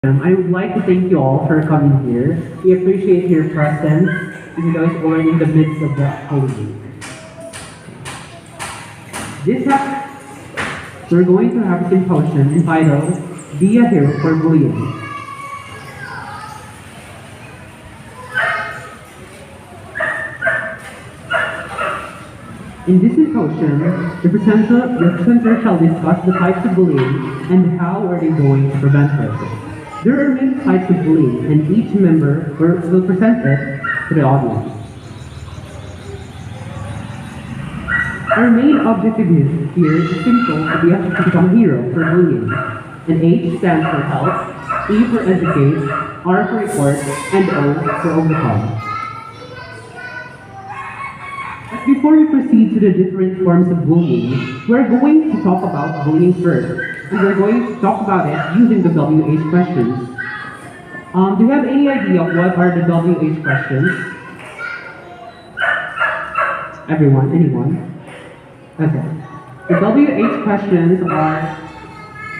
I would like to thank you all for coming here. We appreciate your presence, even though it's already in the midst of the Holy Week. We're going to have a symposium entitled Be a Hero for Bullying. In this symposium, the presenter shall discuss the types of bullying and how are they going to prevent it. There are many types of bullying, and each member will present it to the audience. Our main objective here is simple: to become a hero for bullying. And H stands for help, E for educate, R for report, and O for overcome. But before we proceed to the different forms of bullying, we're going to talk about bullying first. And we're going to talk about it using the WH questions. Do you have any idea what are the WH questions? Everyone? Anyone? Okay. The WH questions are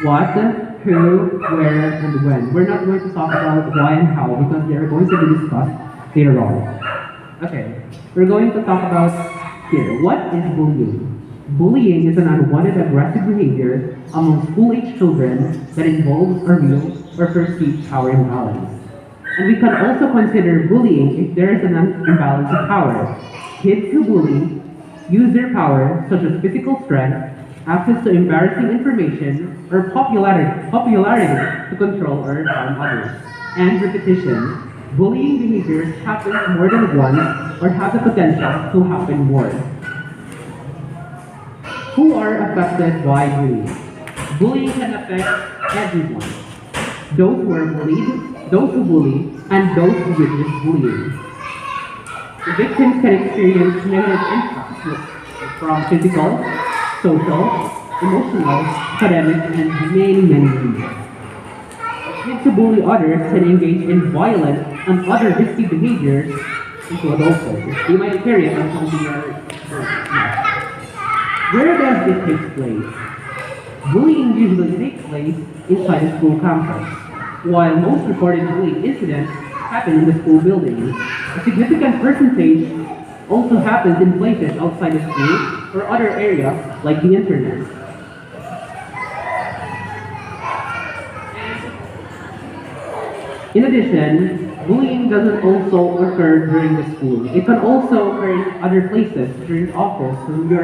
what, who, where, and when. We're not going to talk about why and how because they are going to be discussed later on. Okay. We're going to talk about here. What is bullying? Bullying is an unwanted aggressive behavior among school-age children that involves a real or perceived power imbalance. And we can also consider bullying if there is an imbalance of power. Kids who bully use their power, such as physical strength, access to embarrassing information, or popularity to control or harm others. And repetition. Bullying behaviors happen more than once or have the potential to happen more. Who are affected by bullying? Bullying can affect everyone. Those who are bullied, those who bully, and those who witness bullying. The victims can experience negative impacts from physical, social, emotional, academic, and many reasons. Kids who bully others can engage in violent and other risky behaviors into adulthood. They might carry it until they are Where does it take place? Bullying usually takes place inside a school campus, while most reported bullying incidents happen in the school buildings. A significant percentage also happens in places outside the school or other areas like the internet. In addition, bullying doesn't also occur during the school. It can also occur in other places, during office, when we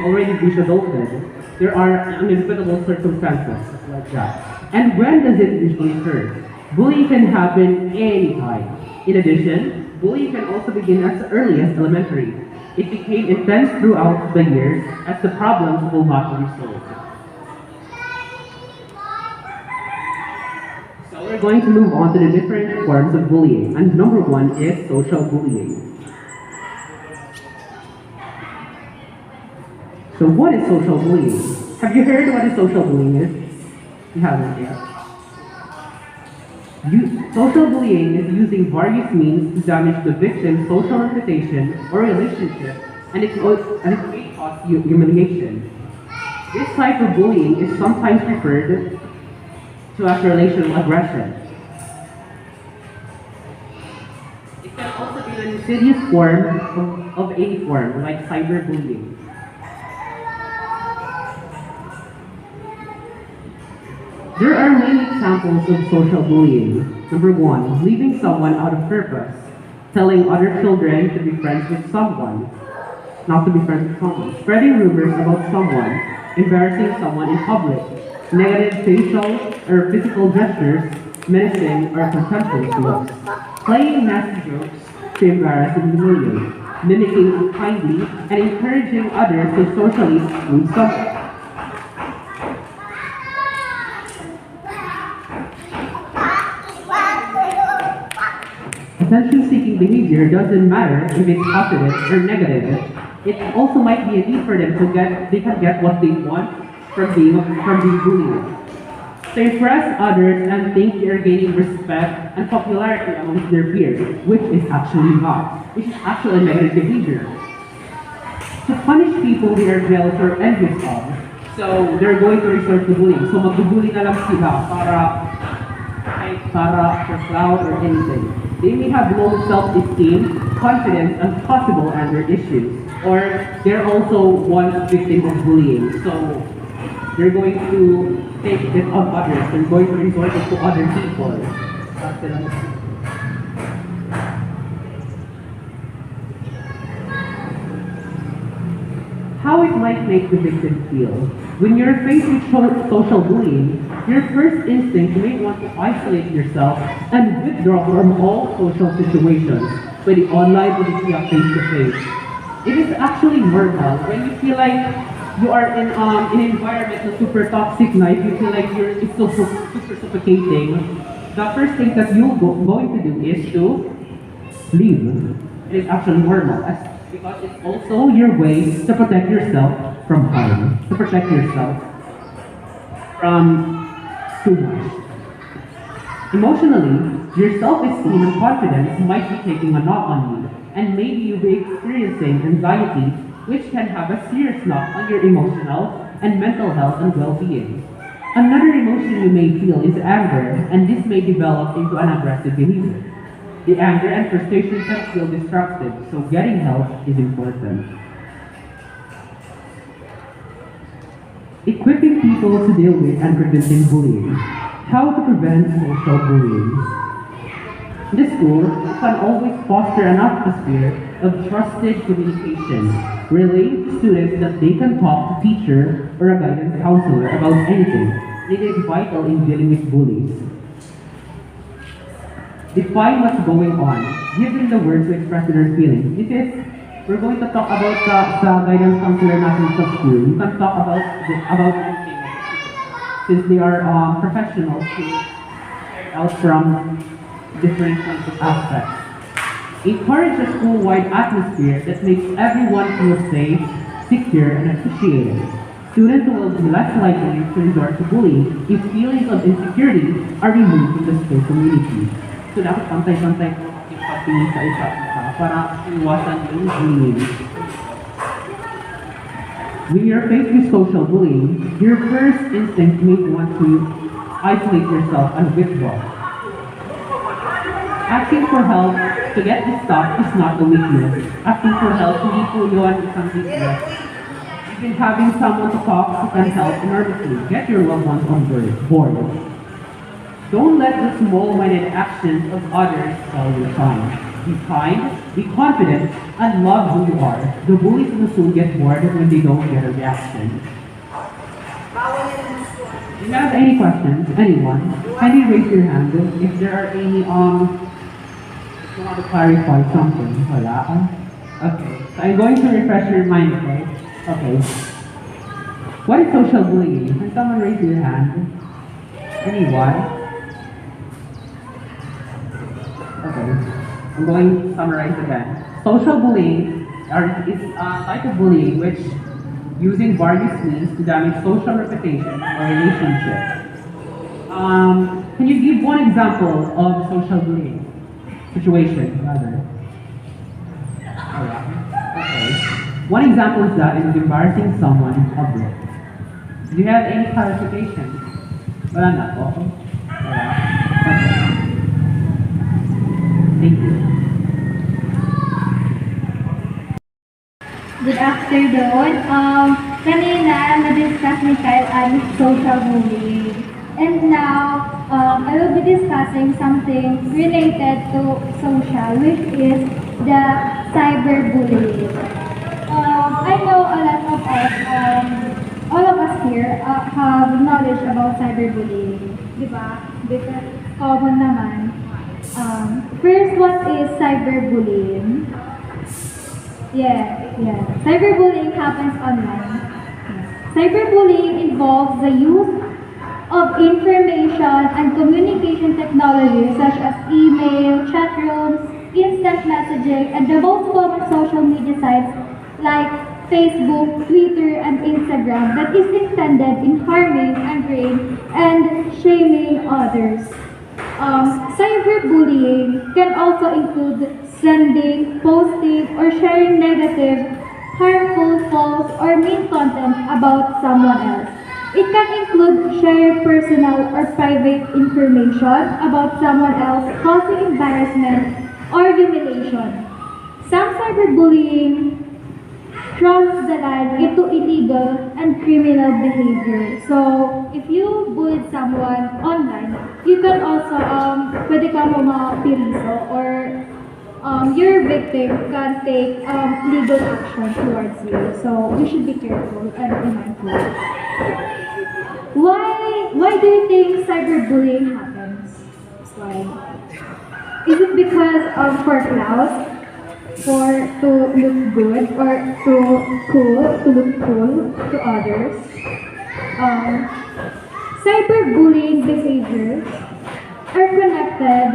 already reach adulthood. There are unevitable circumstances like that. And when does it usually occur? Bullying can happen anytime. In addition, bullying can also begin as early as elementary. It became intense throughout the years as the problems will not be solved. We're going to move on to the different forms of bullying, and number one is social bullying. So what is social bullying? Have you heard what social bullying is? You haven't yet. Social bullying is using various means to damage the victim's social reputation or relationship, and it may cause humiliation. This type of bullying is sometimes referred to as relational aggression. It can also be an insidious form of any form, like cyberbullying. There are many examples of social bullying. Number one, leaving someone out of purpose, telling other children to be friends with someone, not to be friends with someone, spreading rumors about someone, embarrassing someone in public, negative facial or physical gestures, menacing or contemptuous looks, playing nasty jokes to embarrass and humiliate, mimicking unkindly, and encouraging others to socially exclude someone. Attention-seeking behavior doesn't matter if it's positive or negative. It also might be a need for them they can get what they want from being bullied. To impress others and think they are gaining respect and popularity amongst their peers, which is actually not. Which is actually a negative behavior. To punish people they are jealous or envious of, so they're going to resort to bullying. So magbubully na lang sila para kahit para, for clout, or anything. They may have low self-esteem, confidence, and possible anger issues. Or they're also one victim of bullying. So they're going to take it on others. They're going to resort it to other people. How it might make the victim feel. When you're faced with social bullying, your first instinct may want to isolate yourself and withdraw from all social situations, whether online or face-to-face. It is actually normal when you feel like you are in an environment that's super toxic now, if you feel like it's so super suffocating, the first thing that you're going to do is to leave. It is actually normal because it's also your way to protect yourself from harm, to protect yourself from too much. Emotionally, your self-esteem and confidence might be taking a knock on you, and maybe you'll be experiencing anxiety, which can have a serious knock on your emotional and mental health and well-being. Another emotion you may feel is anger, and this may develop into an aggressive behavior. The anger and frustration can feel destructive, so getting help is important. Equipping people to deal with and preventing bullying. How to prevent social bullying. In the school, you can always foster an atmosphere of trusted communication, relaying to students that they can talk to teacher or a guidance counselor about anything. It is vital in dealing with bullies. Define what's going on. Give them the words to express their feelings. We're going to talk about the guidance counselor natin sa school. You can talk about anything since they are professionals who carry out from different kinds of aspects. Encourage a school-wide atmosphere that makes everyone feel safe, secure, and appreciated. Students will be less likely to resort to bullying if feelings of insecurity are removed from the school community. So dapat pantay-pantay po yung pagtingin sa isa't isa para iwasan yung bullying. When you're faced with social bullying, your first instinct may want to isolate yourself and withdraw. Asking for help to get this stopped is not a weakness. Asking for help hindi po yun isang weakness. Even having someone to talk to can help enormously. Get your loved ones on board. Don't let the small-minded actions of others dull your shine. Be kind, be confident, and love who you are. The bullies will soon get bored when they don't get a reaction. Do you have any questions? Anyone? Kindly raise your hand if there are any, you want to clarify something. Wala? Okay. So I'm going to refresh your mind, okay? Okay. What is social bullying? Can someone raise your hand? Anyone? Okay, I'm going to summarize again. Social bullying is a type of bullying which using various means to damage social reputation or relationship. Can you give one example of social bullying situation, rather? Okay. One example is that it is embarrassing someone in public. Do you have any clarification? Wala na po. Wala. Okay. Thank you. Good afternoon. Kanina, na-discuss ni Kyle ang social bullying. And now, I will be discussing something related to social, which is the cyberbullying. I know a lot of us, all of us here, have knowledge about cyberbullying. Diba? Because common naman. First, what is cyberbullying? Yeah. Cyberbullying happens online. Cyberbullying involves the use of information and communication technologies such as email, chat rooms, instant messaging, and the most common social media sites like Facebook, Twitter, and Instagram that is intended in harming, angering, and shaming others. Cyberbullying can also include sending, posting, or sharing negative, harmful, false, or mean content about someone else. It can include sharing personal or private information about someone else, causing embarrassment or humiliation. Some cyberbullying crosses the line into illegal and criminal behavior. So, if you bullied someone online, you can also, pwede ka mo mapiriso or your victim can take legal action towards you. So, you should be careful and be mindful. Why do you think cyberbullying happens? Why? Is it because of for clout, for to look good, or to look cool to others? Um, Cyberbullying behaviors are connected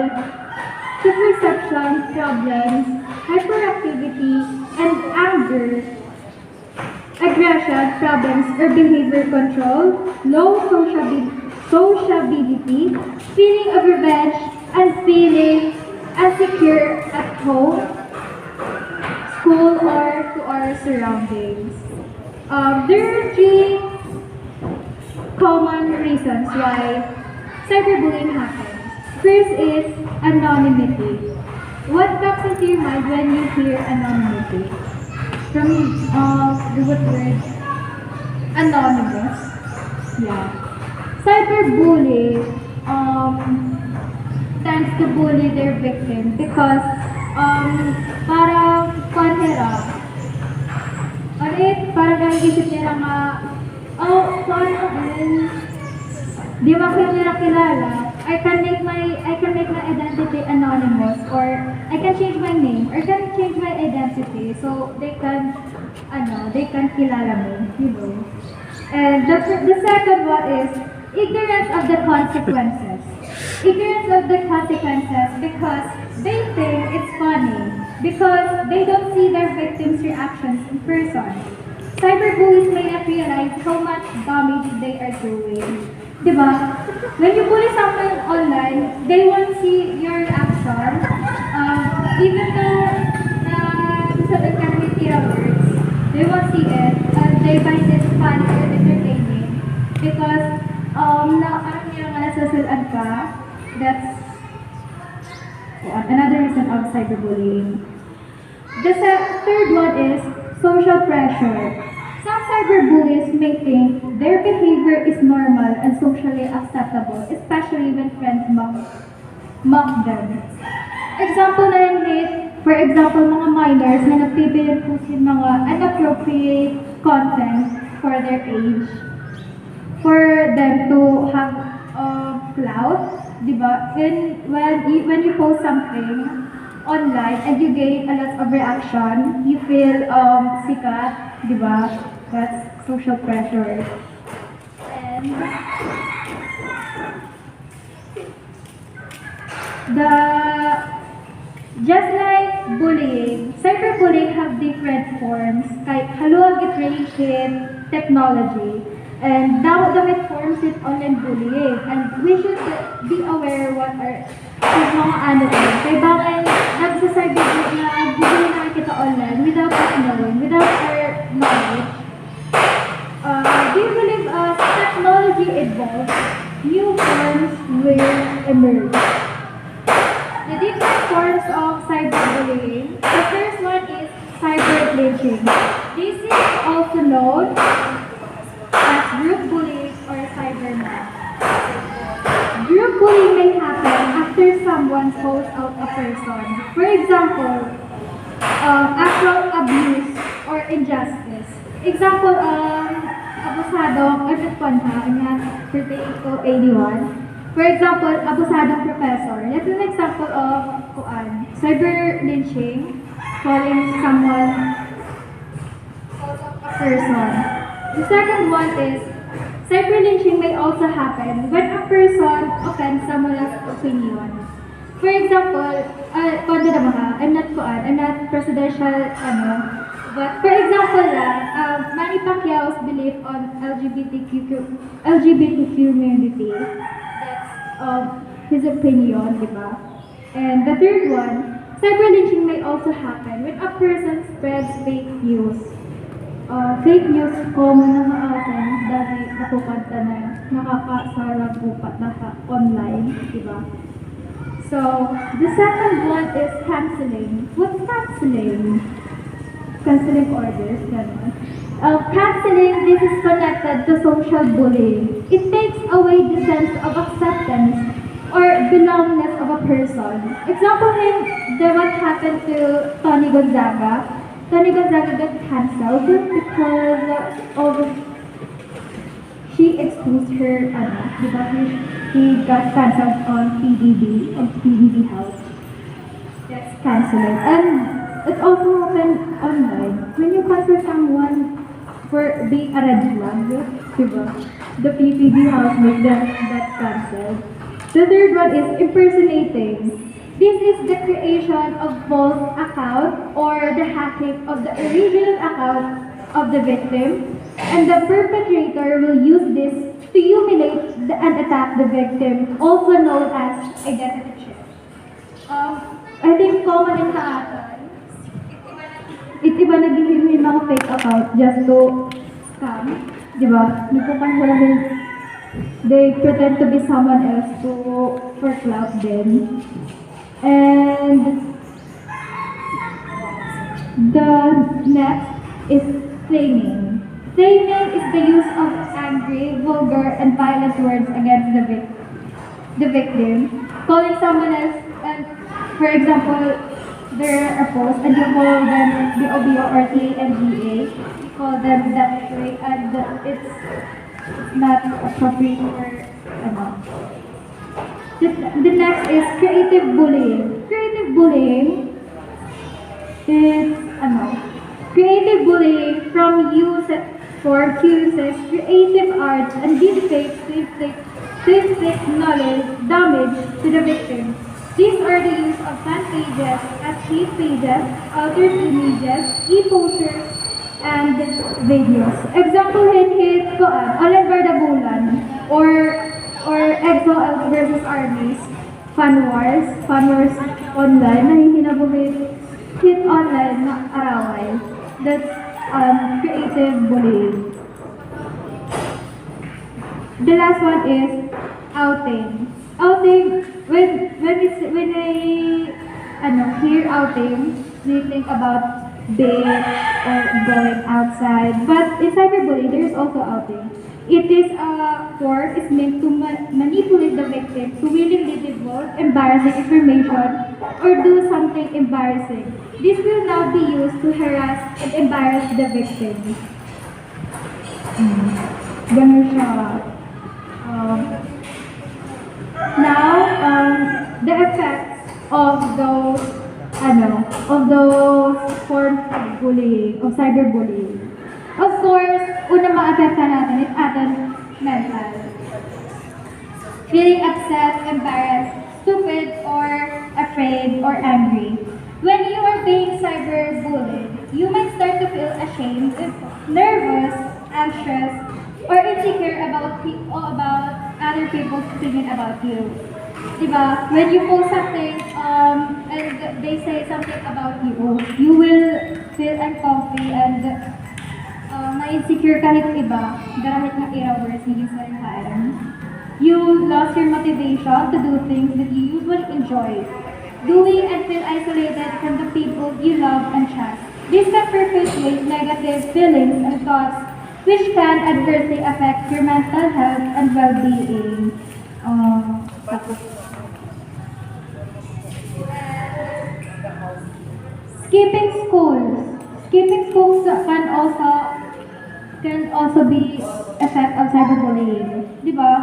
to perception problems, hyperactivity, and anger, aggression problems or behavior control, low sociability, feeling of revenge, and feeling insecure at home, school, or to our surroundings. There are three common reasons why cyberbullying happens. First is anonymity. What comes into your mind when you hear anonymity? From the root word anonymous. Yeah. Cyberbullying tends to bully their victim because parang panera. Parang nag-isip nila nga, oh, paano di ba ko nila kilala? I can make my identity anonymous, or I can change my name, or can change my identity so they can kilala me, you know. And the second one is ignorance of the consequences. Ignorance of the consequences because they think it's funny, because they don't see their victims' reactions in person. Cyberbullies may not realize how much damage they are doing. Diba? When you bully someone online, they won't see your reaction. Even though sa nagkakitira words, they won't see it. They find it funny or entertaining. Because parang nila nga nasasulan ka, that's another reason of cyberbullying. The third one is social pressure. Some cyberbullies may think their behavior is normal and socially acceptable, especially when friends mock them. Example na yung hate, for example, mga minors na nagpipilit po sin mga inappropriate content for their age, for them to have clout, di ba? When you post something online and you gain a lot of reaction, you feel sikat, di ba? That's social pressure. And just like bullying, cyberbullying have different forms. Kahit haluag it range with technology. And damit forms with online bullying. And we should be aware what are yung mga ano eh. Kaya bakit nagsa-cyberbullying na bullying na kita online without us knowing, without our knowledge. Do you believe as technology evolves, new forms will emerge? The different forms of cyberbullying. The first one is cyberbullying. This is also known as group bullying or cybermob. Group bullying may happen after someone calls out a person. For example, actual abuse or injustice. Example, abusadong, nga, pertaining to anyone. For example, abusadong professor. That's an example of cyber lynching, calling someone a person. The second one is cyber lynching may also happen when a person offends someone else's opinion. For example, I'm not presidential, but for example Manny Pacquiao's belief on LGBTQ community. That's his opinion, diba? And the third one, cyber lynching may also happen when a person spreads fake news. Fake news common na nga atin dahil nakukanta na nakakasarang upat na online, di ba? So, the second one is canceling. What's canceling? Canceling orders, ganun. Canceling, this is connected to social bullying. It takes away the sense of acceptance or belongingness of a person. Example here, the what happened to Tony Gonzaga. Tony Gonzaga got cancelled because of she exposed her, diba, he got cancelled on PBB House. That's canceling. And it also happened online. When you cancel someone for being a red flag, diba, the PBB House made that cancelled. The third one is impersonating. This is the creation of false account or the hacking of the original account of the victim, and the perpetrator will use this to humiliate and attack the victim, also known as identity theft. I think common in sa atin, iba naging mga fake account just to scam, di ba? They pretend to be someone else for clout then. And the next is flaming. Flaming is the use of angry, vulgar, and violent words against the victim. Calling someone else, and for example, there are a post and you call them BOBO or TNGA. You call them that way, and it's not appropriate for The next is creative bullying. Creative bullying is creative bullying from use for uses creative arts and deepfakes to inflict knowledge damage to the victim. These are the use of fan pages as hate pages, altered images, e-posters, and videos. Example hit online bardagulan or EXO versus armies, fan wars online, nahihinabuhin hit online na araway. That's creative bullying. The last one is outing. Outing, when I hear outing, we think about date or going outside. But in cyberbullying, there is also outing. It is a form is meant to manipulate the victim to willingly divulge embarrassing information or do something embarrassing. This will now be used to harass and embarrass the victim. Ganun siya. Now, the effects of those forms of bullying, of cyberbullying. Of course, una maapekta natin is ating mental. Feeling upset, embarrassed, stupid, or afraid, or angry. When you are being cyberbullied, you might start to feel ashamed, nervous, anxious, or insecure about other people's opinion about you. Diba? When you post something and they say something about you, you will feel uncomfy and na-insecure kahit iba, dahil na i-hours naging sarili. You lost your motivation to do things that you usually enjoy. Doing and feel isolated from the people you love and trust. This can perpetuate negative feelings and thoughts which can adversely affect your mental health and well-being. Skipping schools. Skipping schools can also be effect of cyberbullying. Diba?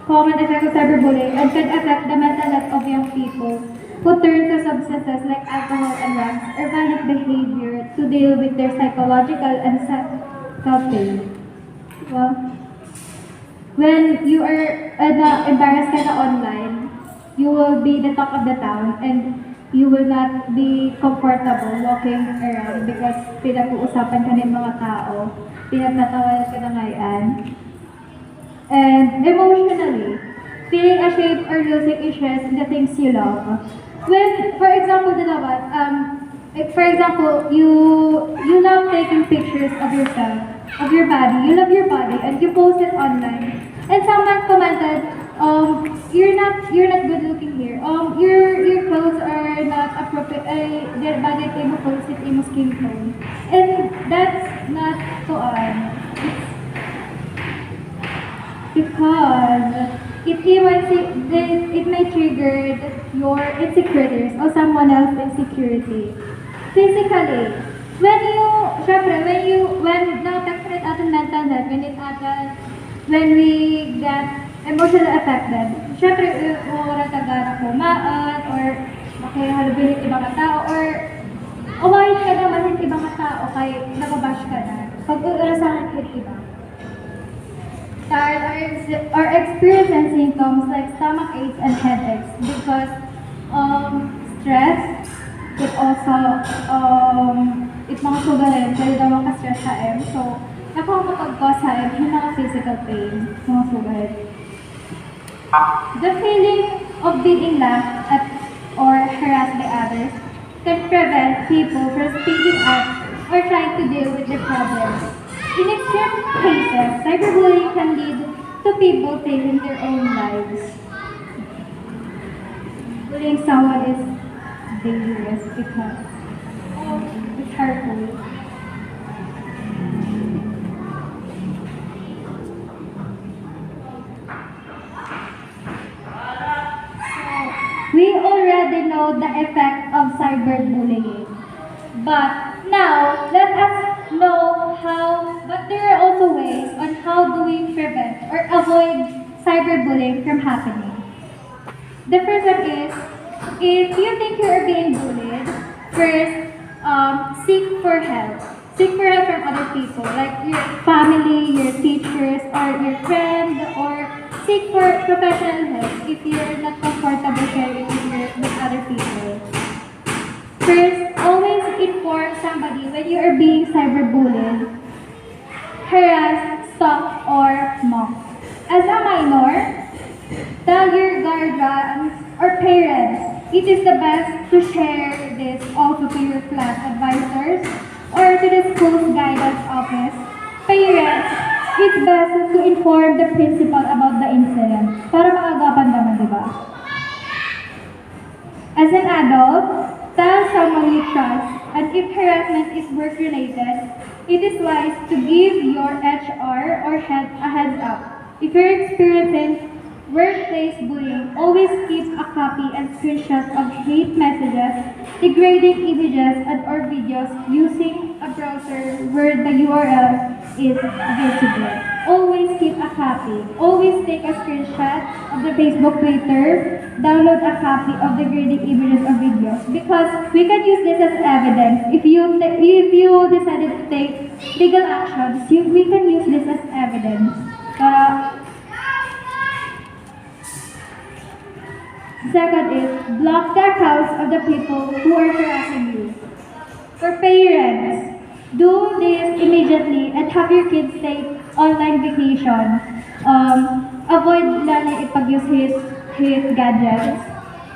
Common effect of cyberbullying and can affect the mental health of young people who turn to substances like alcohol and drugs or violent behavior to deal with their psychological and self-pain. Diba? When you are embarrassed ka na online, you will be the talk of the town and you will not be comfortable walking around because pinag-uusapan ka ng mga tao, pinagtatawanan ka na ngayon. And emotionally, feeling ashamed or losing interest in the things you love. When, for example, Like for example, you love taking pictures of yourself, of your body. You love your body, and you post it online. And someone commented, you're not good looking here. Your clothes are not appropriate. Their bagay kayo mo post it imo skin tone. And that's not to because it may trigger your insecurities or someone else's insecurity. Physically, when na-affected ating mental health, when we get emotionally affected, syempre, wala tagara ko maan, or makihalubin ibang tao, or awayin ka naman ibang tao, kay nababash ka na. Pag-urasahan ka iba. Tired or experiencing symptoms like stomach aches and headaches because stress, it also it mga sugarin, pwede daw maka-stress sa M. So, nakakapag-cause sa M, yung mga physical pain, mga sugarin. The feeling of being laughed at or harassed by others can prevent people from speaking up or trying to deal with their problems. In extreme cases, cyberbullying can lead to people taking their own lives. Bullying someone is dangerous because it's harmful. We already know the effect of cyberbullying. But now, let us know but there are also ways on how do we prevent or avoid cyberbullying from happening. The first one is, if you think you are being bullied, first, seek for help. Seek for help from other people, like your family, your teachers, or your friend, or seek for professional help if you're not comfortable sharing with other people. First, always inform somebody when you are being cyberbullied, harassed, stalked, or mocked. As a minor, tell your guardians or parents. It is the best to share this also to your class advisors or to the school's guidance office. Parents, it's best to inform the principal about the incident para maagapan naman, di ba? As an adult, tell someone you trust, and if harassment is work-related, it is wise to give your HR or head a heads up. If you're experiencing workplace bullying, always keep a copy and screenshot of hate messages, degrading images and or videos using a browser where the URL is visible. Always keep a copy. Always take a screenshot of the Facebook, Twitter, download a copy of degrading images or videos because we can use this as evidence. If you decided to take legal actions, we can use this as evidence. Second is, block the accounts of the people who are harassing you. For parents, do this immediately and have your kids take online vacation. Avoid learning ipag-use his gadgets.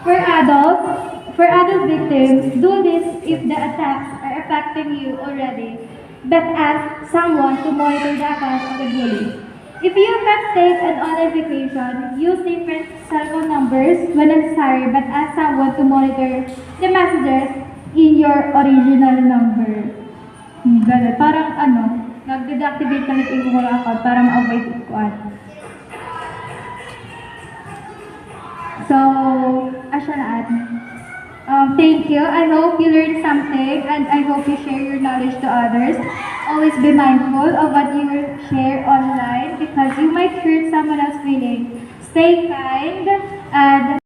For adult victims, do this if the attacks are affecting you already, but ask someone to monitor the accounts of the bully. If you can take an online vacation, use different cell phone numbers when necessary, but ask someone to monitor the messages in your original number. Ganun. Parang nag-deactivate ka ng imo account para ma-avoid ikuan. So, asya na thank you. I hope you learned something and I hope you share your knowledge to others. Always be mindful of what you share online because you might hurt someone else's feeling. Stay kind and...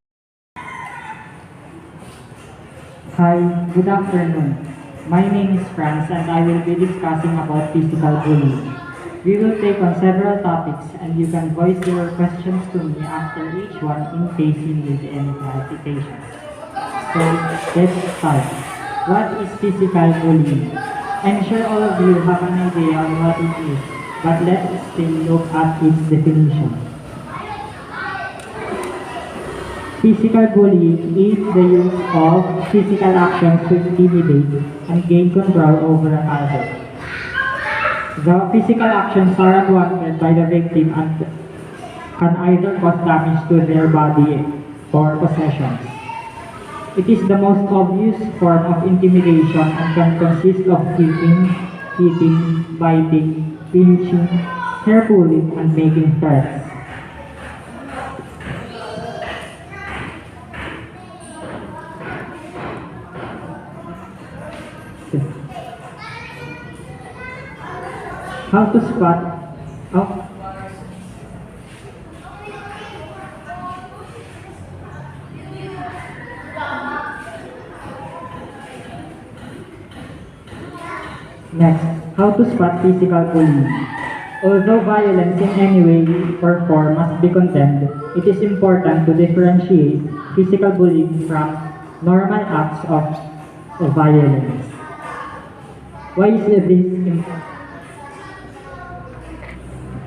Hi, good afternoon. My name is Franz and I will be discussing about physical bullying. We will take on several topics and you can voice your questions to me after each one in case you need any clarification. So, let's start. What is physical bullying? I'm sure all of you have an idea on what it is, but let's still look at its definition. Physical bullying is the use of physical actions to intimidate and gain control over an other. The physical actions are unwanted by the victim and can either cause damage to their body or possessions. It is the most obvious form of intimidation and can consist of kicking, hitting, biting, pinching, hair pulling, and making threats. How to spot? Oh, next, how to spot physical bullying. Although violence in any way or form must be condemned, it is important to differentiate physical bullying from normal acts of violence. Why is this important?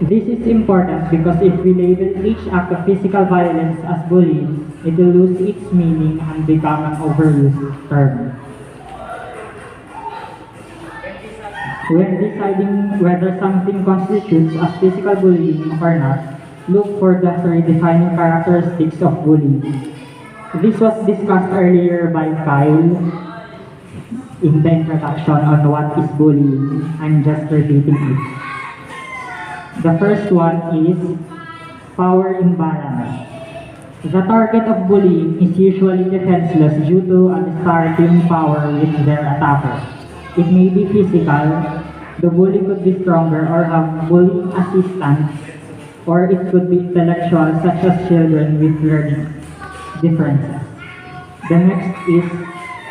This is important because if we label each act of physical violence as bullying, it will lose its meaning and become an overused term. When deciding whether something constitutes as physical bullying or not, look for the three defining characteristics of bullying. This was discussed earlier by Kyle in the introduction on what is bullying. I'm just repeating it. The first one is power imbalance. The target of bullying is usually defenseless due to a starting power with their attacker. It may be physical, the bully could be stronger or have bullying assistants, or it could be intellectual, such as children with learning differences. The next is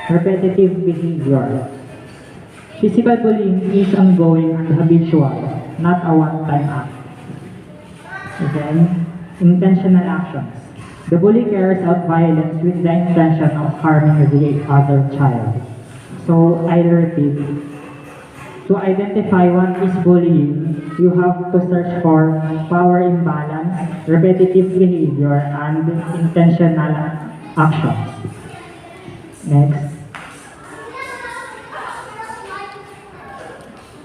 repetitive behavior. Physical bullying is ongoing and habitual, not a one-time act. Then, intentional actions. The bully carries out violence with the intention of harming the other child. So, I repeat, to identify what is bullying, you have to search for power imbalance, repetitive behavior, and intentional actions. Next.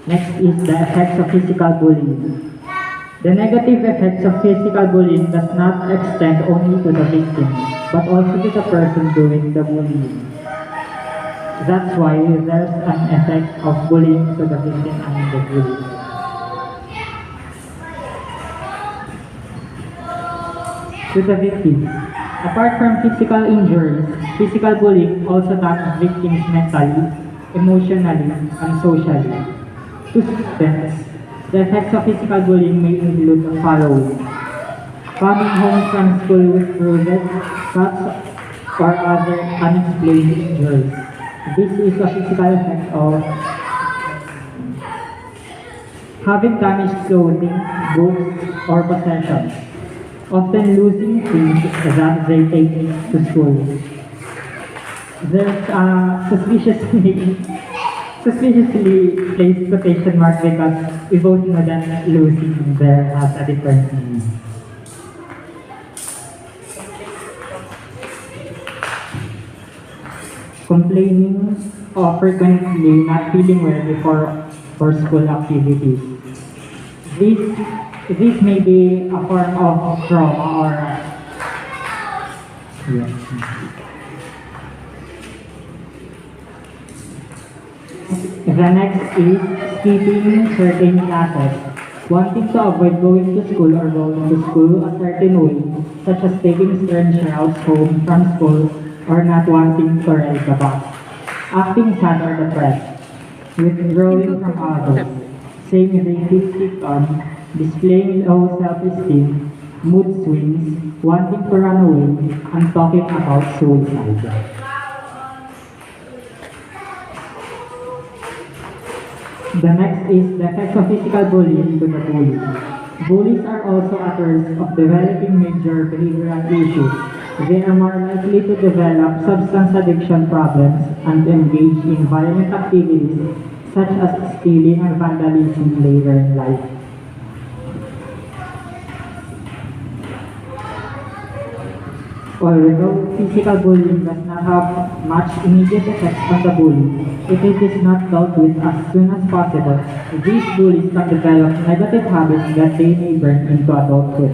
Next is the effects of physical bullying. The negative effects of physical bullying does not extend only to the victim, but also to the person doing the bullying. That's why there's an effect of bullying to the victim and the bully. To the victim. Apart from physical injuries, physical bullying also attacks victims mentally, emotionally, and socially. To students, the effects of physical bullying may include the following: coming home from school with bruises, cuts, or other unexplained injuries. This is a physical effect of having damaged clothing, books, or possessions, often losing things that they take to school. There's a suspiciously placed quotation mark because we both know that losing there has a different meaning. Complaining or frequently not feeling well before for school activities. This may be a form of trauma or The next is skipping certain classes. Wanting to avoid going to school or going to school a certain way, such as taking strange routes home from school or not wanting to ride the bus. Acting sad or depressed. Withdrawing from others. Saying they feel sick on. Displaying low self-esteem. Mood swings. Wanting to run away. And talking about suicide. The next is the effects of physical bullying to the bully. Bullies are also authors of developing major behavioral issues. They are more likely to develop substance addiction problems and engage in violent activities such as stealing and vandalism later in life. Although physical bullying does not have much immediate effects on the bully, if it is not dealt with as soon as possible, these bullies can develop negative habits that they may burn into adulthood.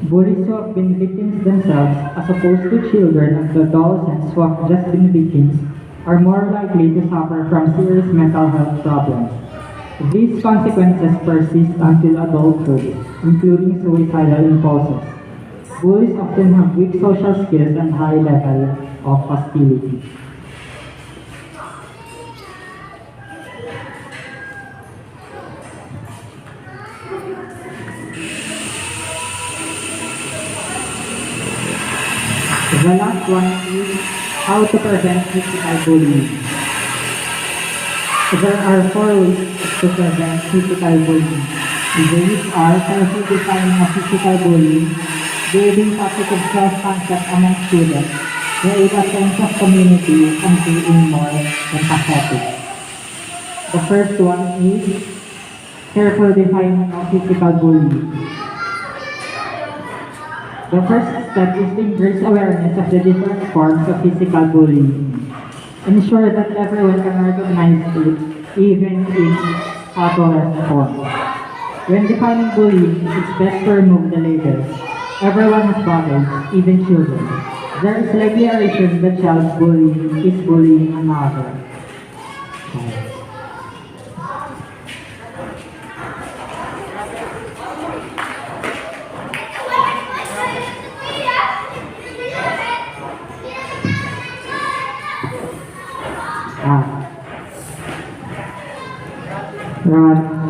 Bullies who have been victims themselves, as opposed to children and adolescents who have just been victims, are more likely to suffer from serious mental health problems. These consequences persist until adulthood, including suicidal impulses. Bullies often have weak social skills and high level of hostility. The last one is how to prevent physical bullying. There are four ways to prevent physical bullying. These are carefully defining a physical bullying, building positive self-concept among students, create a sense of community, and being more empathetic. The first one is careful defining of physical bullying. The first step is to embrace awareness of the different forms of physical bullying. Ensure that everyone can recognize it, even in subtlest form. When defining bullying, it's best to remove the labels. Everyone is baggage, even children. There is likely a reason the child bullying is bullying another.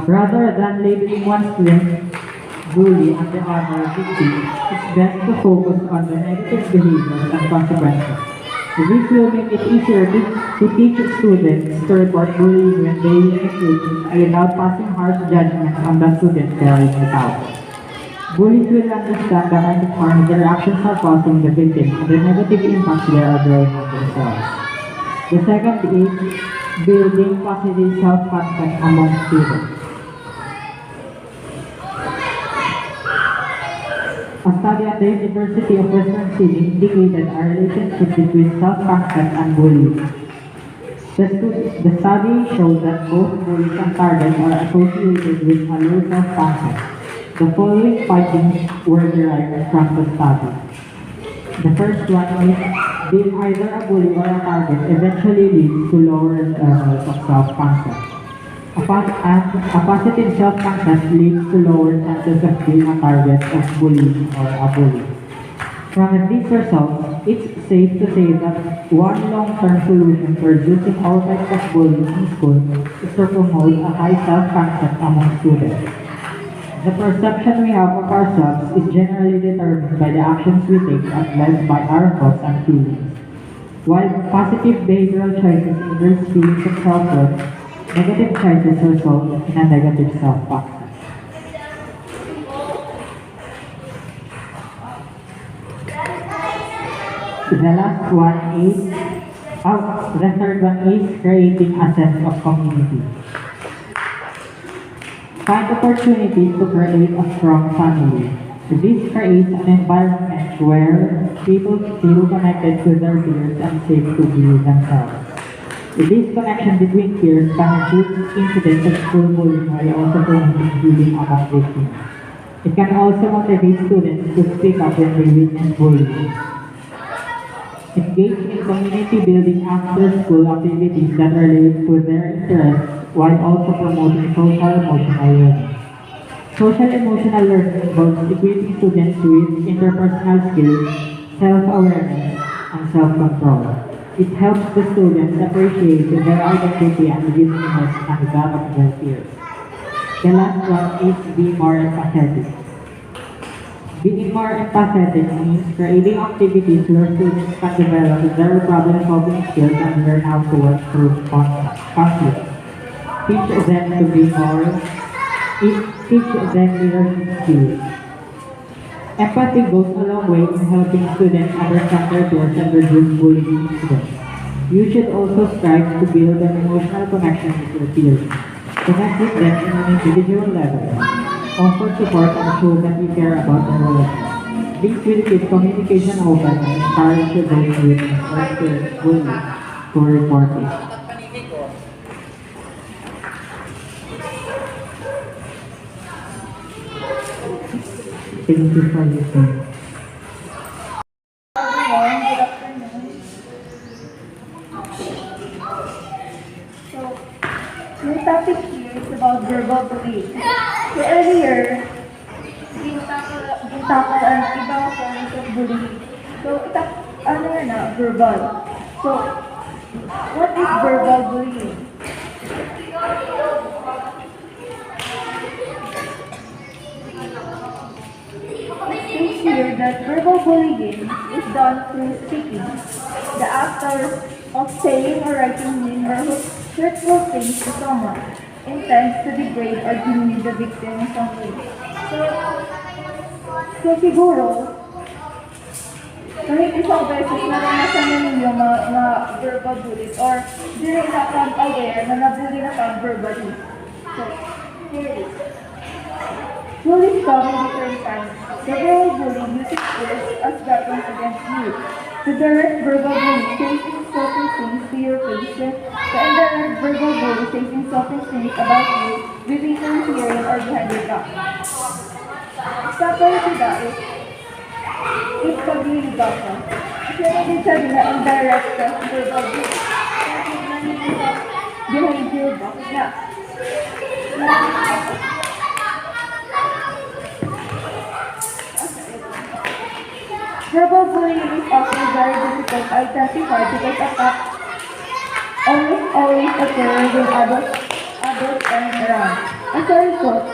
Rather than labeling one student bully and the other victim, it's best to focus on the negative behaviors and consequences. This will make it easier to teach students to report bullying when they witness it without passing harsh judgments on the student carrying it out. Bullies will understand the kind of harm their actions are causing the victim and the negative impacts they are drawing on themselves. The second is building positive self-concept among students. A study at the University of Western Sydney indicated a relationship between self-concept and bullying. The study showed that both bullies and targets are associated with a low self-concept. The following findings were derived from the study. The first one is being either a bully or a target eventually leads to lower levels of self-concept. A positive self-concept leads to lower chances of being a target of bullying or a bully. From these results, it's safe to say that one long-term solution for reducing all types of bullying in school is to promote a high self-concept among students. The perception we have of ourselves is generally determined by the actions we take and led by our thoughts and feelings. While positive behavioral choices increase feelings of self-worth, negative choices result in a negative self-concept. The third one is creating a sense of community. Find opportunities to create a strong family. This creates an environment where people feel connected to their peers and safe to be themselves. This connection between peers can reduce incidents of school bullying while also promoting healing among victims. It can also motivate students to speak up when they witness bullying. Engage in community building after school activities that relate to their interests while also promoting social emotional learning. Social emotional learning involves equipping students with interpersonal skills, self-awareness, and self-control. It helps the students appreciate their identity and uniqueness and that of their peers. The last one is be more empathetic. Being more empathetic means creating activities where students can develop their problem-solving skills and learn how to work through conflict. Teach them leadership skills. Empathy goes a long way in helping students understand their peers and reduce bullying incidents. You should also strive to build an emotional connection with your peers. Connect with them on an individual level. Offer support and show that you care about their well-being. This will keep communication open and encourage those witness or experience bullying to report it. Thank you for listening. Everyone, good afternoon. So, yung topic here is about verbal bullying. So earlier, gintackle ang ibang forms of bullying. So, ano yun verbal. So, what is verbal bullying? It states here that verbal bullying is done through speaking. The act of saying or writing mean or hurtful things to someone intends to degrade or demean the victim in some way. So siguro, kahit isang beses naranasan na ninyo na verbal bullying or di rin na kang aware na nabully na kang verbally. So, here it is. Bullies come in different kinds. The verbal bully uses words as weapons against you. The direct verbal bully says insulting things to your face. The indirect verbal bully says insulting things about you within your hearing or behind your back. Example to that is, if pagliligaw ka, siya din sabi na indirect verbal bully. Kasi naniligaw behind your back na. Verbal bullying is often very difficult to identify because attacks always occur when adults are around. As a result,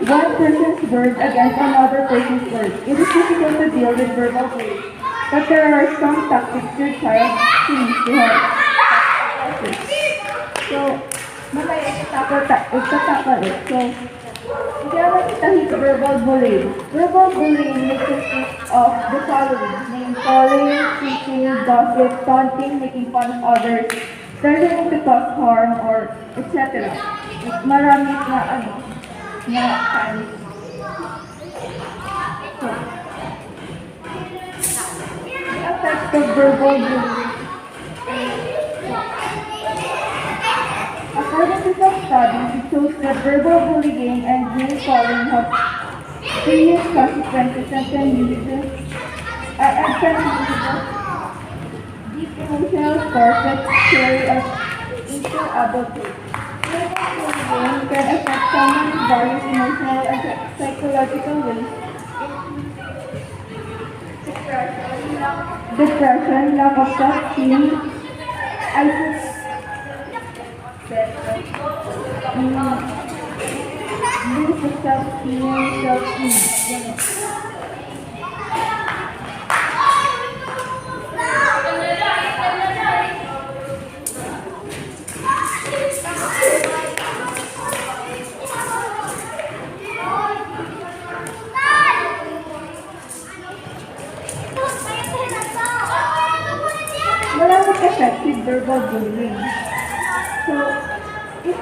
one person's word against another person's word. It is difficult to deal with verbal bullying, but there are some tactics your child can use to help. So, mamaya itatakal it. So, kaya kita hit verbal bullying. Verbal bullying may consist of the following: name calling, teaching, gossip, taunting, making fun of others, threatening to cause harm, or etc. Marami na kinds. So, the effects of verbal bullying. According to some studies, it shows that verbal bullying and name calling have serious consequences and can lead to deep emotional scars that carry us into adulthood. Verbal bullying can affect someone in various emotional and psychological ways, depression, lack of self-esteem, isolation, lose the self-esteem, self-esteem. Maraming effective verbal bullying. So, if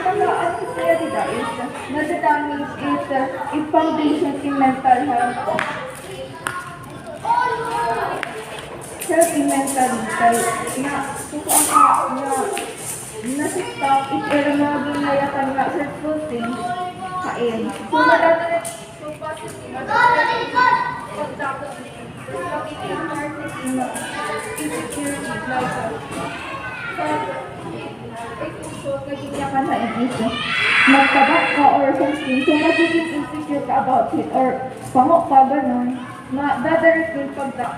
ang kaya dito is nadadamage is foundation in mental health. Health in mental health. Na, kung ang nasistap is maging layakan na hurtful things kain. So, madadala, so positive, pagtapos magiging marketing na insecurity like so, kaya ka na i-issue. Magtaba ka or something. So, magiging insecure ka about it or pango ka, gano'n. Dadarek yung pagda.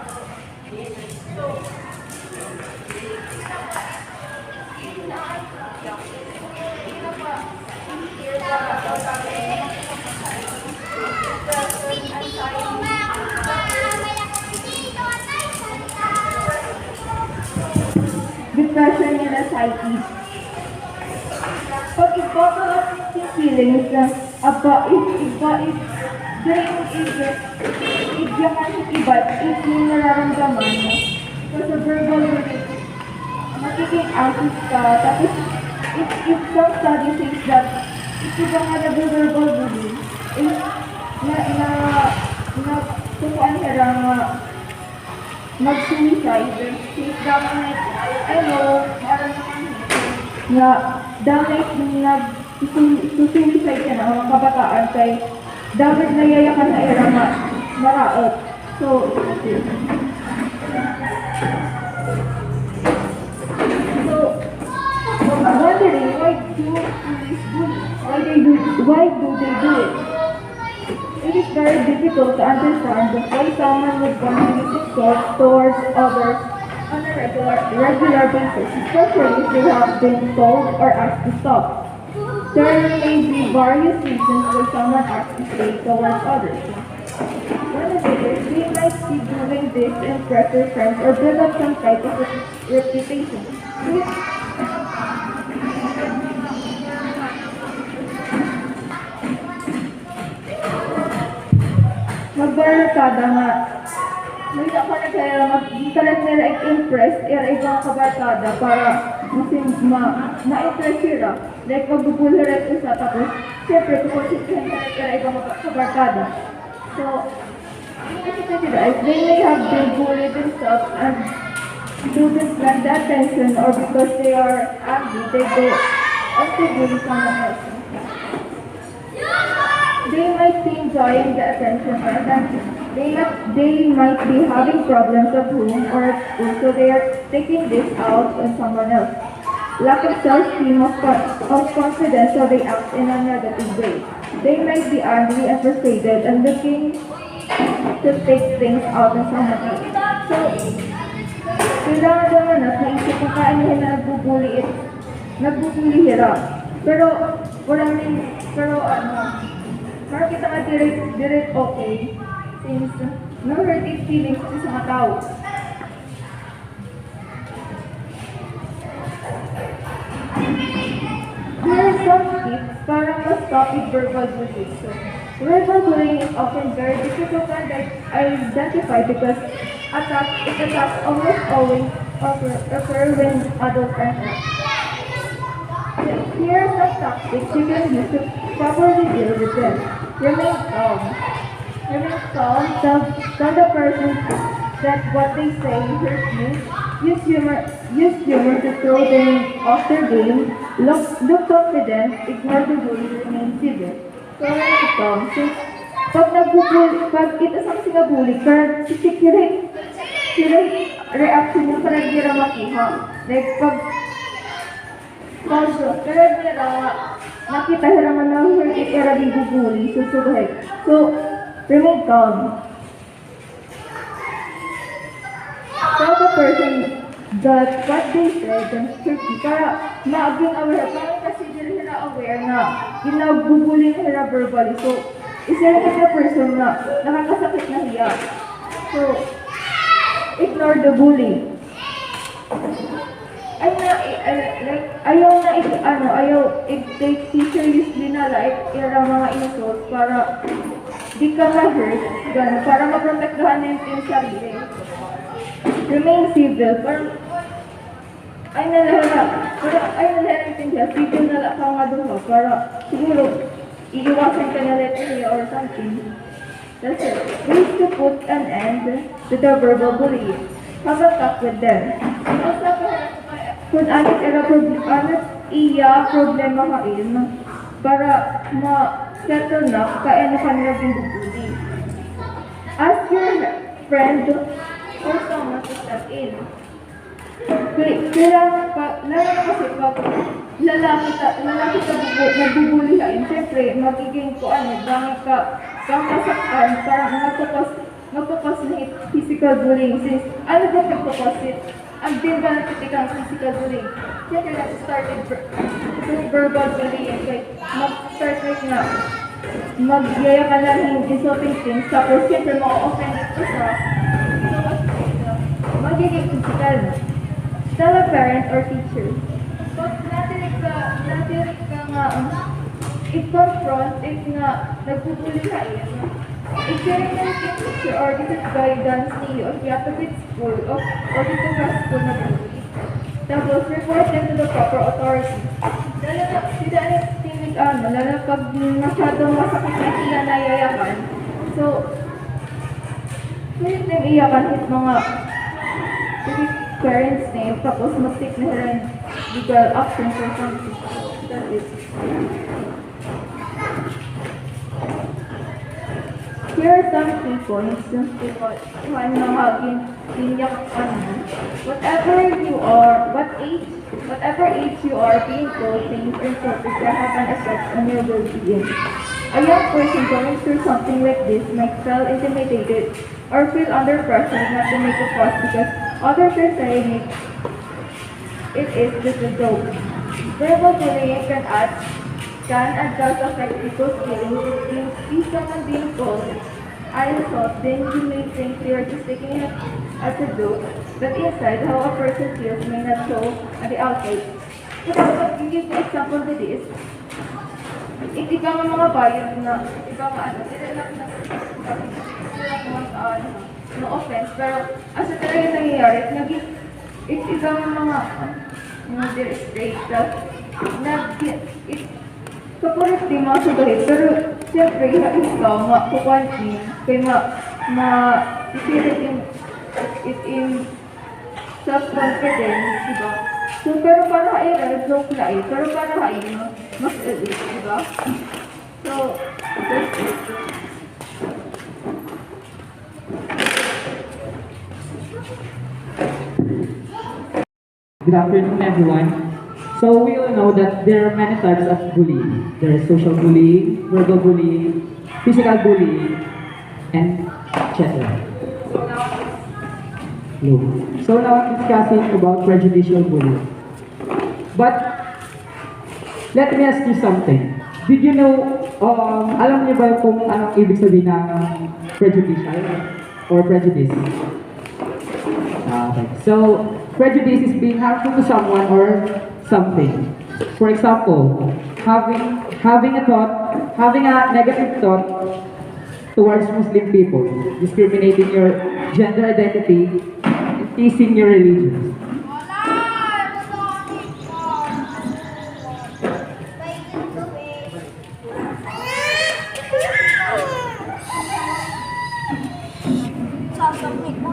Depression and anxiety. Pag i-bottle up yung feelings na ibyakan sa iba, if yung nararamdaman mo, kasi verbal bullying, magiging anxious ka, tapos if some study says that ito ba nga nag-verbal bullying, is na tukuan ka lang mag-suicide, since dapat ano, parang na dapat nag-suicide ka na mga kabataan kay dapat nayayakan na irama maraot. So, wondering why do police bully? Why do they do it? It is very difficult to understand why someone would want to use themselves towards others on a regular basis, especially if they have been told or asked to stop. There may be various reasons why someone acts this way towards others. One of it is they might be doing this to impress their friends or build up some type of reputation. Magbarkada nga. May ako na kaya magkalat nila i-impress ibang kabarkada para ma-impress sila. Like magbubulirate isa tapos siyempre kukonsistihan ka nila ibang kabarkada. So, they may have been bullied themselves and to distract the attention or because they are angry, they go on to bully someone else. They might be enjoying the attention or attention. They might be having problems at home or at school, so they are taking this out on someone else. Lack of self-esteem of confidence, so they act in a negative way. They might be angry and frustrated and looking to take things out on someone else. So, kailangan naman naisip kung kaanihin na nagbubuli hirap. Pero, parang kita nga direct okay since no hurt his feelings sa mga tao. There are some tips para ma-stop with verbal bullying. So, verbal bullying is often very difficult to identify because attacks almost always occur when adults are hurt. Here are some tactics you can use to properly deal with them. Remain calm. Tell the person that what they say hurts you. Use humor to throw them off their game. Look confident. Ignore the bully. Remain civil. So remain calm. Since pag ito sa mga bully, parang sila reaction yung parang di na makuha. Like kaya nila nakita hiraman na hurt it era di bubuli, susubuhay. So, remain calm. Tell the person that what they said and tricky para maaging aware. Parang kasi nila aware na ginabubuli nila verbally. So, isa rin the person na nakakasakit na hiya. So, ignore the bully. Ayaw i-take seriously na yung mga insults para di ka ma-hurt, gano'n, para maprotektahan na yung sarili. Remain civil, parang ay nalahat intindihan, civil na lang ka nga doon, para siguro iiwasan ka na letter niya or something. That's it. Ways to put an end to the verbal bullying. Have a talk with them. Kung anong problema kain para ma-settle na kaya na kanila binubuli. Ask your friend or someone to step in. Kailangan lalo na kasi pag lalaki ka nagbubuli kain, siyempre magiging bangit ka masaktan, parang magpapos na physical bullying. Since ano ba magpaposit? Ang din ba nakitikang physical bullying? Siyempre nag-started with verbal bullying. Like, mag-start with nga, magyaya ka lang yung insulting things, tapos siyempre ma-offended ka sa, magiging physical. Tell a parent or teacher. Pag natinig ka nga, i-confront if nga nagbubuli ka yun. I-share na yung teacher or this is guidance niyo if you have to quit school or dito ka school na bully. Tapos, report them to the proper authority. Dahil na, sila yung is lalo pag masyadong masakit na sila nayayakan. So, pwede nang iyakan hit mga parents name, tapos mag-take na sila ng legal actions or something. That is. Here are some key points ng people who are ginyak whatever age you are being told things or topics that have an effect on your well-being. A young person going through something like this might feel intimidated or feel under pressure not to make a fuss because others are saying it is just a joke. Verbal bullying can and does affect people's feelings. If you see someone being called an insult, then you may think they are just taking it as a joke, but inside, how a person feels may not show on the outside. So, to give an example with this, iba nga mga bayan na, iba nga sila lang no offense, pero asa talaga nangyayari, iba nga mga, they're straight, kapulit din mga sudahit, pero siyempre, ikaw, kukuhan din, kaya ipilit in self-confidence, diba? So, pero para ay, joke na pero para ay, mas edit, diba? So, that's it. Good afternoon, everyone. So we all know that there are many types of bullying. There is social bullying, verbal bullying, physical bullying, and etc. So now I'm discussing about prejudicial bullying. But let me ask you something. Did you know, alam niyo ba kung anong ibig sabihin ng prejudicial or prejudice? Okay. So prejudice is being harmful to someone or something. For example, having a negative thought towards Muslim people, discriminating your gender identity, and teasing your religion.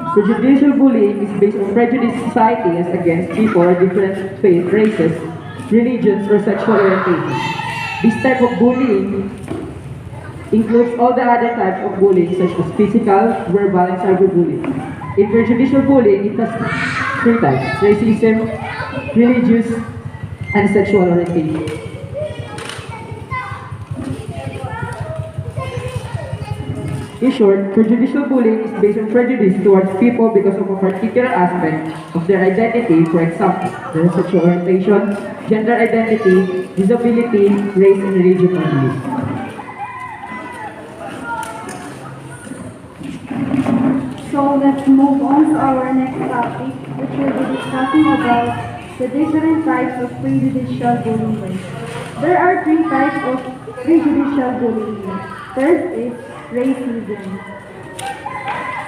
Prejudicial bullying is based on prejudice society as against people of different faith, races, religions, or sexual orientations. This type of bullying includes all the other types of bullying such as physical, verbal, and cyberbullying. In prejudicial bullying, it has three types: racism, religious, and sexual orientation. In short, prejudicial bullying is based on prejudice towards people because of a particular aspect of their identity, for example, their sexual orientation, gender identity, disability, race, and religion or belief. So let's move on to our next topic, which will be discussing about the different types of prejudicial bullying. There are three types of prejudicial bullying. First is racism.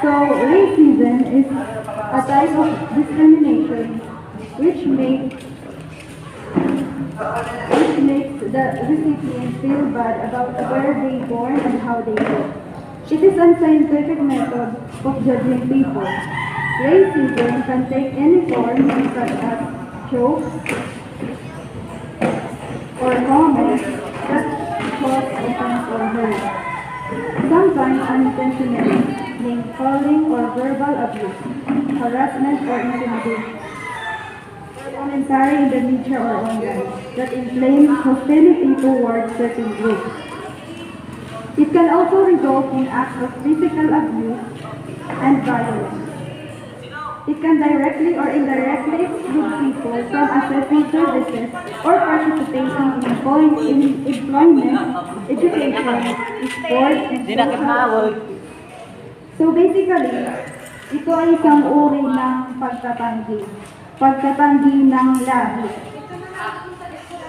So racism is a type of discrimination which makes the recipient feel bad about where they born and how they live. It is a scientific method of judging people. Racism can take any form such as jokes or comments that cause offense or hurt. Sometimes unintentionally, name calling or verbal abuse, harassment or intimidation, or commentary in the media or online that inflames hostility towards certain groups. It can also result in acts of physical abuse and violence. It can directly or indirectly exclude people from accessing services or participating in employment, education, sports, and social. So basically, ito ay isang uri ng pagtatanggi ng lahi.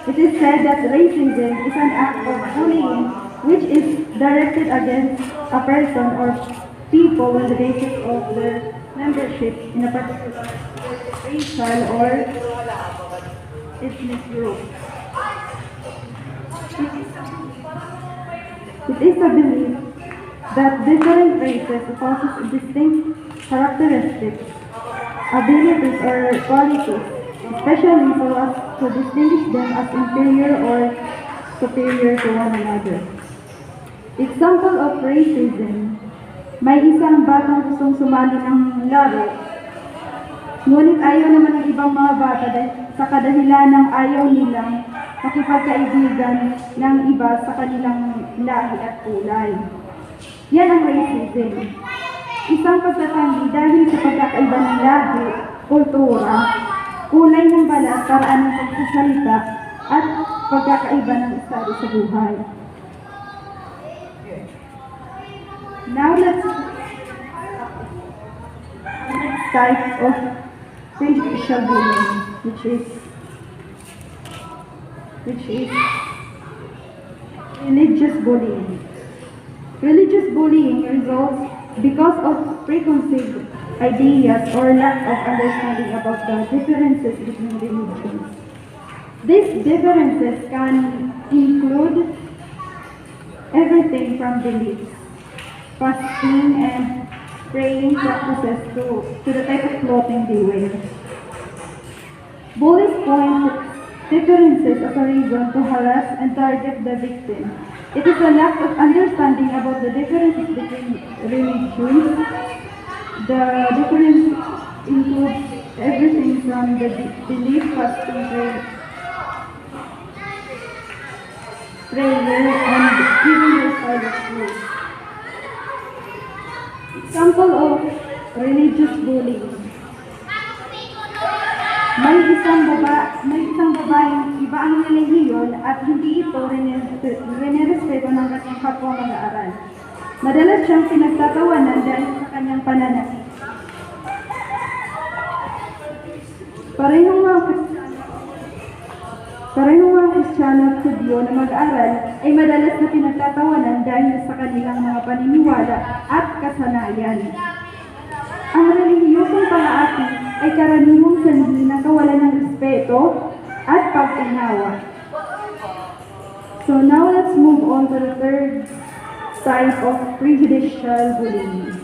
It is said that racism is an act of bullying which is directed against a person or people on the basis of their membership in a particular racial or ethnic group. It is a belief that different races possess distinct characteristics, abilities, or qualities, especially so as to distinguish them as inferior or superior to one another. Example of racism, may isang batang gustong sumali ng laro, ngunit ayaw naman ng ibang mga bata sa kadahilan ng ayaw nilang makipagkaibigan ng iba sa kanilang lahi at kulay. Yan ang racism. Isang pagtatanggi dahil sa pagkakaiba ng lahi, kultura, kulay ng balat, paraan ng pagsasalita, at pagkakaiba ng estado sa buhay. Now let's next type of prejudicial bullying, which is religious bullying. Religious bullying results because of preconceived ideas or lack of understanding about the differences between religions. These differences can include everything from beliefs, fasting and praying practices to the type of clothing they wear. Bullies point differences as a reason to harass and target the victim. It is a lack of understanding about the differences between religions. The difference includes everything from the belief, fasting, prayer, and even the style of food. Example of religious bullying. May isang babaeng iba ang relihiyon at hindi ito rinirespeto ng kanyang kapwa mag-aaral. Madalas siyang pinagtatawanan dahil sa kanyang pananamit. Parehong mga Kristiyano at Hudyo na mag-aaral ay madalas na pinagtatawanan dahil sa kanilang mga paniniwala at kasanayan. Ang relihiyosong pang-aati ay karaniwang sanhi ng kawalan ng respeto at pag-unawa. So now let's move on to the third type of prejudicial bullying.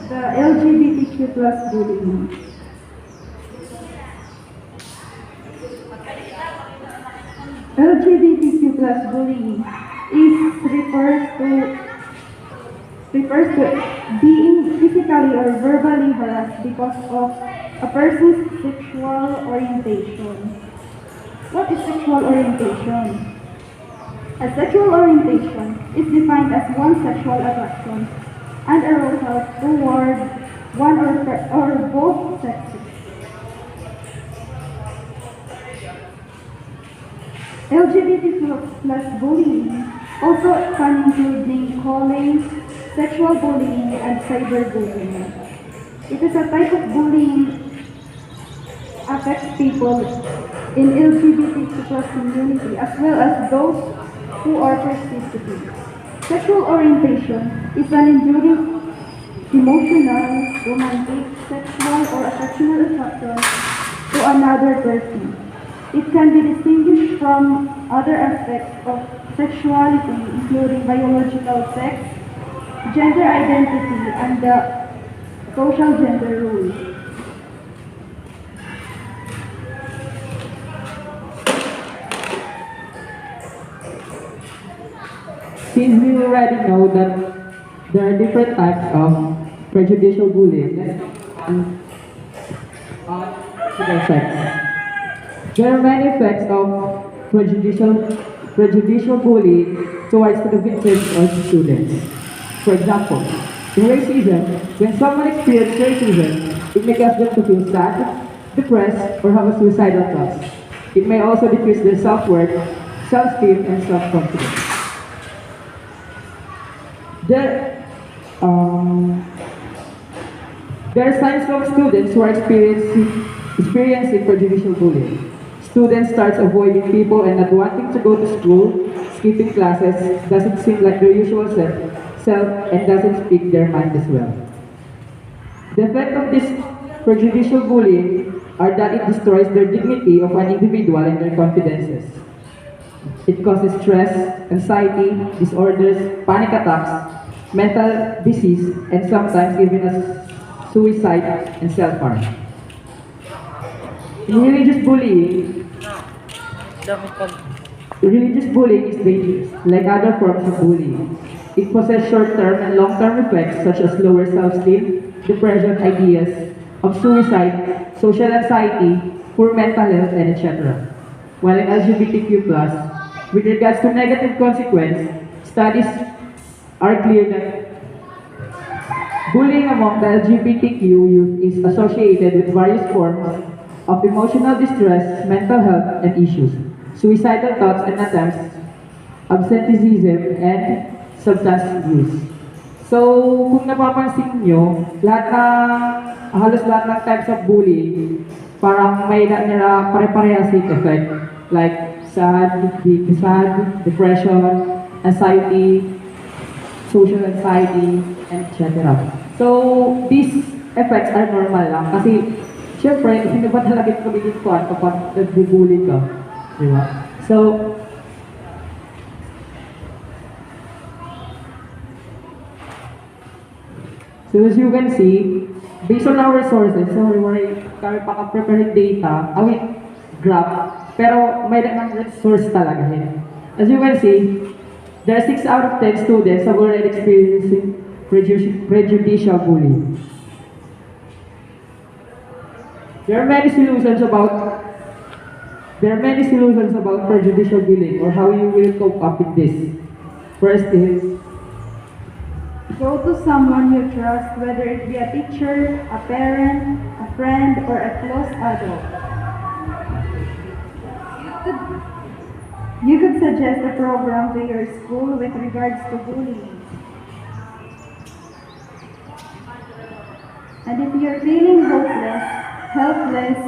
The LGBTQ plus bullying. LGBTQ plus bullying refers to being physically or verbally harassed because of a person's sexual orientation. What is sexual orientation? A sexual orientation is defined as one's sexual attraction and arousal toward one or both sexes. LGBTQ plus bullying also can include name calling, sexual bullying, and cyberbullying. It is a type of bullying affects people in LGBTQ plus community as well as those who are perceived to be. Sexual orientation is an enduring emotional, romantic, sexual, or affectional attraction to another person. It can be distinguished from other aspects of sexuality, including biological sex, gender identity, and the social gender role. Since we already know that there are different types of prejudicial bullying, let's to the effects. There are many effects of prejudicial bullying towards the victims or the students. For example, in racism, when someone experiences racism, it may cause them to feel sad, depressed, or have a suicidal thoughts. It may also decrease their self-worth, self-esteem, and self-confidence. There are signs from students who are experiencing prejudicial bullying. Students start avoiding people and not wanting to go to school, skipping classes, doesn't seem like their usual self, and doesn't speak their mind as well. The effect of this prejudicial bullying are that it destroys their dignity of an individual and their confidences. It causes stress, anxiety, disorders, panic attacks, mental disease, and sometimes even suicide and self-harm. In religious bullying is dangerous, like other forms of bullying. It possesses short-term and long-term effects such as lower self-esteem, depression, ideas of suicide, social anxiety, poor mental health, and etc. While in LGBTQ+, with regards to negative consequence, studies are clear that bullying among the LGBTQ youth is associated with various forms of emotional distress, mental health, and issues, suicidal thoughts and attempts, absenteeism, and substance abuse. So, kung napapansin nyo, halos lahat ng types of bullying, parang may nila pare-parehas same effect. Like sad, depression, anxiety, social anxiety, and etc. So, these effects are normal lang. Kasi, syempre, hindi ba talaga ito magiging fun kapag nagbubully ka? Di ba? So as you can see, based on our resources, sorry, kami paka-prepared data, graph, pero may ng resource talaga yun. As you can see, there are 6 out of 10 students have already experiencing prejudicial bullying. There are many solutions about prejudicial bullying or how you will cope up with this. First is Go to someone you trust, whether it be a teacher, a parent, a friend, or a close adult. You could suggest a program to your school with regards to bullying. And if you're feeling hopeless, helpless,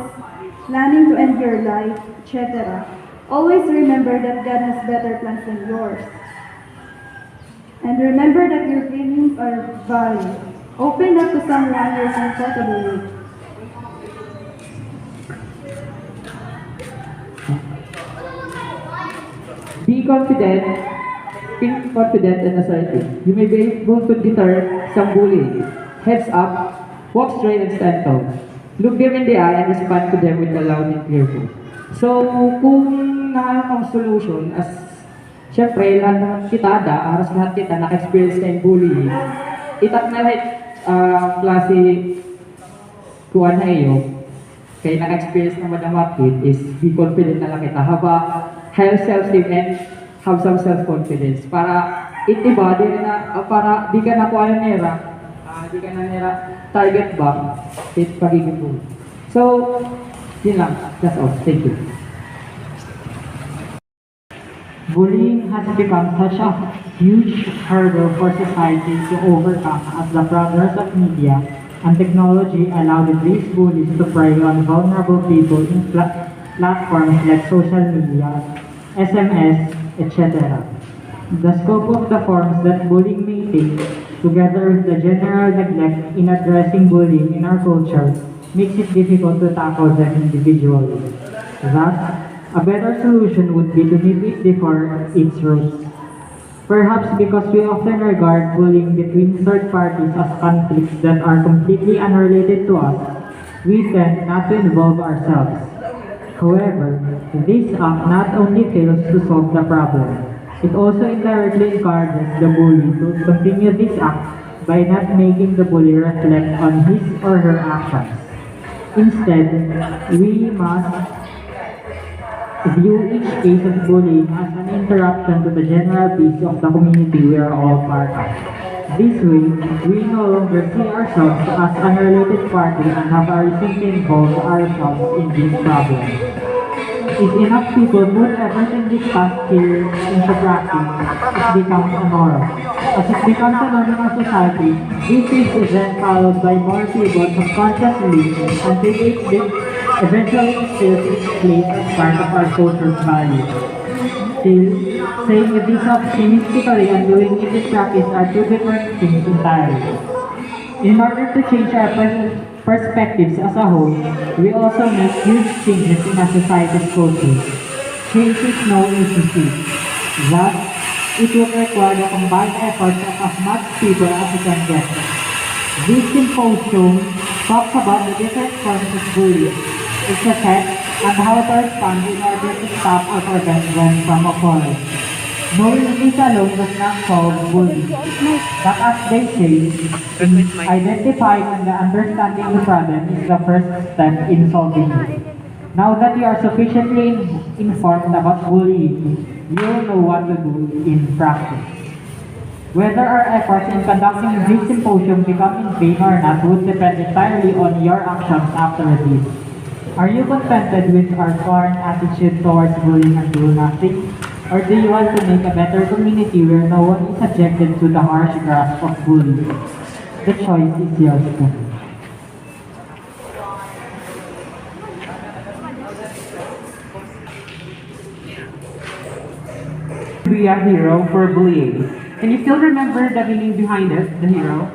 planning to end your life, etc., always remember that God has better plans than yours. And remember that your feelings are valid. Open up to someone you're comfortable with. be confident and assertive. You may be able to deter some bullying. Heads up, walk straight and stand tall. Look them in the eye and respond to them with a loud and clear voice. So, kung nahanap ang solution, syempre, lahat naman halos lahat kita naka-experience na yung bullying. Itak na lahat klase kuha na iyo, kaya naka-experience na madamapit is be confident na lang kita. Have a high self-esteem and have some self-confidence. Para itiba, para di ka nakuha na nera, di ka na nera target ba, it pagiging bully. So, yun lang. That's all. Thank you. Bullying has become such a huge hurdle for society to overcome as the progress of media and technology allow these bullies to prey on vulnerable people in platforms like social media, SMS, etc. The scope of the forms that bullying may take, together with the general neglect in addressing bullying in our culture, makes it difficult to tackle them individually. Thus, a better solution would be to nip it before its roots. Perhaps because we often regard bullying between third parties as conflicts that are completely unrelated to us, we tend not to involve ourselves. However, this act not only fails to solve the problem, it also indirectly encourages the bully to continue this act by not making the bully reflect on his or her actions. Instead, we must view each case of bullying as an interruption to the general peace of the community we are all part of. This way, we no longer see ourselves as unrelated party and have a reason to involve ourselves in this problem. If enough people put everything discussed here into practice, it becomes a norm. As it becomes a norm in our society, this is then followed by more people subconsciously until it eventually instills its place as part of our culture's values. Still, saying this optimistically and doing it in practice are two different things entirely. In order to change our perspectives as a whole, we also make huge changes in our society's culture. Change is no easy feat. Thus, it would require the combined efforts of as much people as we can get. This symposium talks about the different forms of bullying, its effects, and how to respond in order to stop or prevent them from occurring. Knowing this alone does not solve bullying, but as they say, identifying and understanding the problem is the first step in solving it. Now that you are sufficiently informed about bullying, you will know what to do in practice. Whether our efforts in conducting this symposium become in vain or not would depend entirely on your actions after this. Are you contented with our current attitude towards bullying and do nothing? Or do you want to make a better community where no one is subjected to the harsh grasp of bullying? The choice is yours to make. Be a hero for bullying. Can you still remember the meaning behind it, the hero?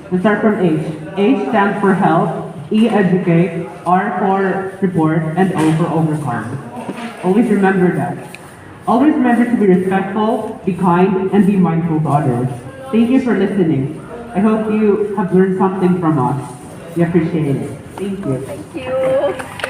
Let's start from H. H stands for help, E educate, R for report, and O for overcome. Always remember that. Always remember to be respectful, be kind, and be mindful to others. Thank you for listening. I hope you have learned something from us. We appreciate it. Thank you. Thank you.